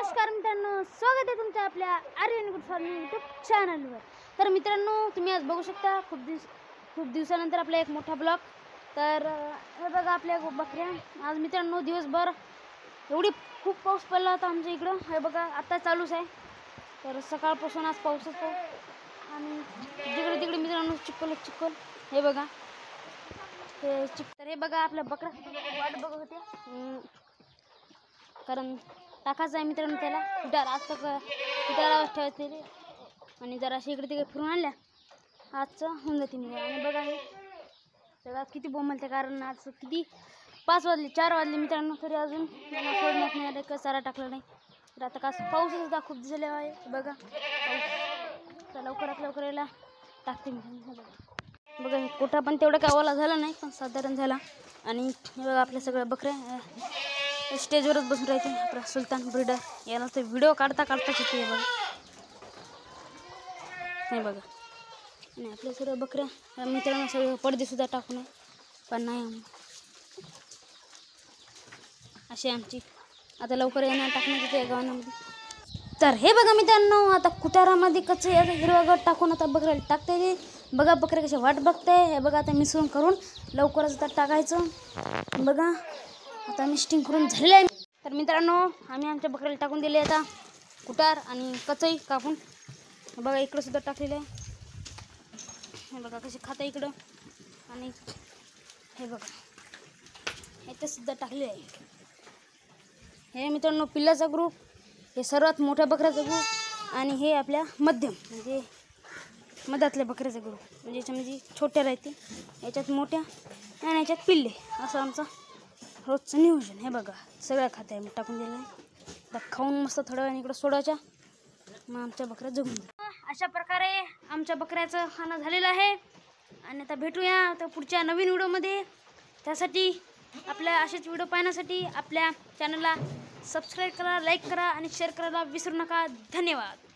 नमस्कार मित्रांनो, स्वागत आहे तुमच्या आपल्या आर्यन गुड फार्मिंग यूट्यूब चॅनलवर। तर मित्रांनो, तुम्ही आज बघू शकता खूप दिवसानंतर आपला एक मोठा ब्लॉग। तर हे बघा आपल्या बकऱ्या। आज मित्रांनो दिवसभर एवढी खूप पाऊस पडला होता आमच्या इकडं। हे बघा आता चालूच आहे। तर सकाळपासून आज पाऊसच पाऊस आणि जिकडे तिकडे मित्रांनो चिखल। हे बघा हे तर हे बघा आपल्या बकऱ्या वाट बघत होत्या, कारण टाकायचं आहे मित्रांनो त्याला कुटार। आज तक कुटारावर ठेवायचे आणि जरा अशी इकडे तिकडे फिरून आणल्या आजचं होऊन जाते मी। आणि बघा हे सगळ्यात किती बोंबलते, कारण आज किती 4 वाजले मित्रांनो, तरी अजून सोडण्यात नाही आलं, चारा टाकला नाही। तर आता का पाऊसच होता खूप दिसले आहे बघा पाऊस, तर लवकर याला टाकते मित्रांनो। बघा हे कोटा पण तेवढं काय ओला झाला नाही, पण साधारण झाला। आणि हे बघा आपल्या सगळ्या बकऱ्या स्टेजवरच बसून राहते। आपला सुलतान ब्रीडर याला तर व्हिडिओ काढताच येते बघा, हे बघा। आणि आपल्या सर्व बकऱ्या मित्रांनो सगळे पडदे सुद्धा टाकू नये, पण नाही अशी आमची आता लवकर येणार टाकण्याची त्या गावांमध्ये। तर हे बघा मित्रांनो, आता कुटारामध्ये कच्चे हिरवा गट टाकून आता बकऱ्याला टाकता येते। बघा बकऱ्या कशा वाट बघते, हे बघा आता मिसळून करून लवकरच आता टाकायचं। बघा आता मिस्टिंग करून झालेलं आहे। तर मित्रांनो, आम्ही आमच्या बकऱ्याला टाकून दिले आता कुटार आणि कचई कापून। बघा इकडं सुद्धा टाकलेलं आहे, हे बघा कसे खाता इकडं। आणि हे बघा इथं सुद्धा टाकले आहे। हे मित्रांनो पिल्लाचा ग्रुप, हे सर्वात मोठ्या बकऱ्याचा ग्रुप, आणि हे आपल्या मध्यम म्हणजे मधातल्या बकऱ्याचा ग्रुप, म्हणजे याच्यामध्ये छोट्या राहते, याच्यात मोठ्या आणि याच्यात पिल्ले, असं आमचं रोजचं नियोजन। हे बघा सगळ्या खात्या मी टाकून दिलं आहे, आता खाऊन मस्त थोड्या वेळाने इकडं सोडायच्या, मग आमच्या बकऱ्या जगून। अशा प्रकारे आमच्या बकऱ्याचं खाणं झालेलं आहे। आणि आता भेटूया तर पुढच्या नवीन व्हिडिओमध्ये। त्यासाठी आपल्या असेच व्हिडिओ पाहण्यासाठी आपल्या चॅनलला सबस्क्राईब करा, लाईक करा आणि शेअर करायला विसरू नका। धन्यवाद।